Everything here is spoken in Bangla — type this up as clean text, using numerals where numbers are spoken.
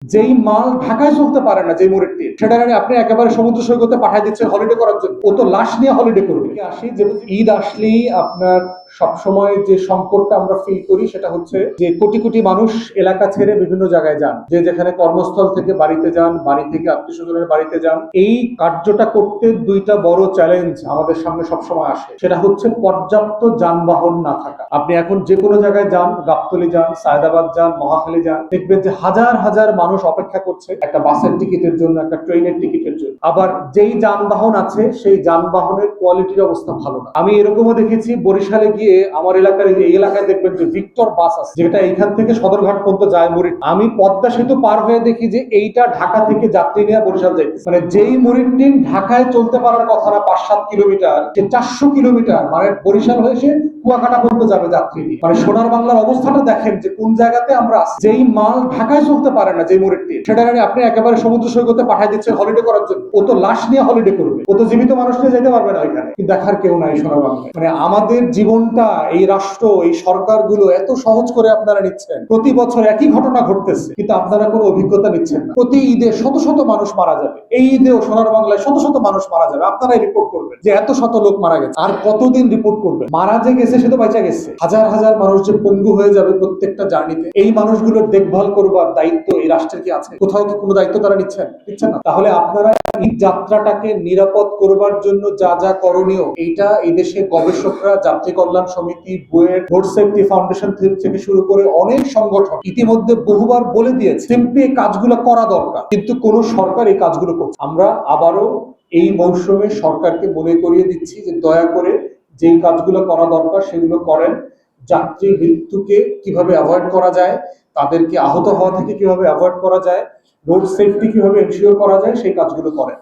যেই মাল ঢাকায় চলতে পারে না, যে মুরিটটি সেটা আপনি একেবারে সমুদ্র সৈকতে পাঠিয়ে দিচ্ছেন হলিডে করার জন্য। ও তো লাশ নিয়ে হলিডে করবে। আসি যেহেতু ঈদ আসলেই আপনার সবসময় যে সংকটটা আমরা ফিল করি সেটা হচ্ছে যে কোটি কোটি মানুষ এলাকা ছেড়ে বিভিন্ন জায়গায় যান, যে যেখানে কর্মস্থল থেকে বাড়িতে যান, বাড়ি থেকে আত্মীয় স্বজনের বাড়িতে যান। এই কার্যটা করতে দুইটা বড় চ্যালেঞ্জ আমাদের সামনে সবসময় আসে। সেটা হচ্ছে পর্যাপ্ত যানবাহন না থাকা। আপনি এখন যে কোনো জায়গায় যান, গাবতলী যান, সায়দাবাদ যান, মহাখালী যান, দেখবেন যে হাজার হাজার মানুষ অপেক্ষা করছে একটা বাসের টিকিটের জন্য, একটা ট্রেনের টিকিটের জন্য। আবার যেই যানবাহন আছে সেই যানবাহনের কোয়ালিটির অবস্থা ভালো না। আমি এরকমও দেখেছি বরিশালে গিয়ে, আমার এলাকার এই এলাকায় দেখবেন যে ভিক্টর বাস আছে, যেটা এইখান থেকে সদরঘাট পর্যন্ত যায় মুরিট। আমি পদ্মা সেতু পার হয়ে দেখি যে এইটা ঢাকা থেকে যাত্রী নিয়ে বরিশাল যাইতেছে। মানে যেই মুরিট ট্রেন ঢাকায় চলতে পারার কথা না ৫-৭ কিলোমিটার, যে ৪০০ কিলোমিটার, মানে বরিশাল হয়ে সে কুয়াকাটা পর্যন্ত যাবে যাত্রী নিয়ে। মানে সোনার বাংলার অবস্থাটা দেখেন যে কোন জায়গাতে আমরা আছি। যেই মাল ঢাকায় চলতে পারে না, যে মুরিট ট্রেন, সেটা আপনি একেবারে সমুদ্র সৈকতে পাঠিয়ে দিচ্ছেন হলিডে করার জন্য। ও তো লাশ নিয়ে হলিডে করবে, ও তো জীবিত মানুষ নিয়ে যেতে পারবে না ওইখানে। কিন্তু দেখার কেউ নাই সোনার বাংলায়। মানে আমাদের জীবনটা এই রাষ্ট্র, এই সরকারগুলো এত সহজ করে আপনারা নিচ্ছেন। প্রতি বছর একই ঘটনা ঘটতেছে, কিন্তু আপনারা কোনো অভিজ্ঞতা নিচ্ছেন না। প্রতি ঈদে শত শত মানুষ মারা যাবে, এই ঈদেও সোনার বাংলায় শত শত মানুষ মারা যাবে। আপনারাই রিপোর্ট করবেন যে এত শত লোক মারা গেছে। আর কতদিন রিপোর্ট করবে? মারা যে গেছে সে তো বেঁচে গেছে, হাজার হাজার মানুষ যে পঙ্গু হয়ে যাবে প্রত্যেকটা জার্নিতে, এই মানুষগুলোর দেখভাল করবার দায়িত্ব এই রাষ্ট্রের কি আছে? কোথাও কি কোনো দায়িত্ব তারা নিচ্ছেন না? তাহলে আপনারা ঈদ যাত্রাটাকে নিরাপদ করবার জন্য যা যা করণীয়, এইটা এই দেশের গবেষকরা, যাত্রী কল্যাণ সমিতি, বুয়েট, রোড সেফটি ফাউন্ডেশন থেকে শুরু করে অনেক সংগঠন ইতিমধ্যে বহুবার বলে দিয়েছে। সিম্পলি এই কাজগুলো করা দরকার, কিন্তু কোন সরকার এই কাজগুলো করছে। আমরা আবারও এই মৌসুমে সরকারকে মনে করিয়ে দিচ্ছি যে দয়া করে যেই কাজগুলো করা দরকার সেগুলো করেন। যাত্রী মৃত্যুকে কিভাবে অ্যাভয়েড করা যায়, তাদেরকে আহত হওয়া থেকে কিভাবে অ্যাভয়েড করা যায়, রোড সেফটি কিভাবে এনশিওর করা যায়, সেই কাজগুলো করেন।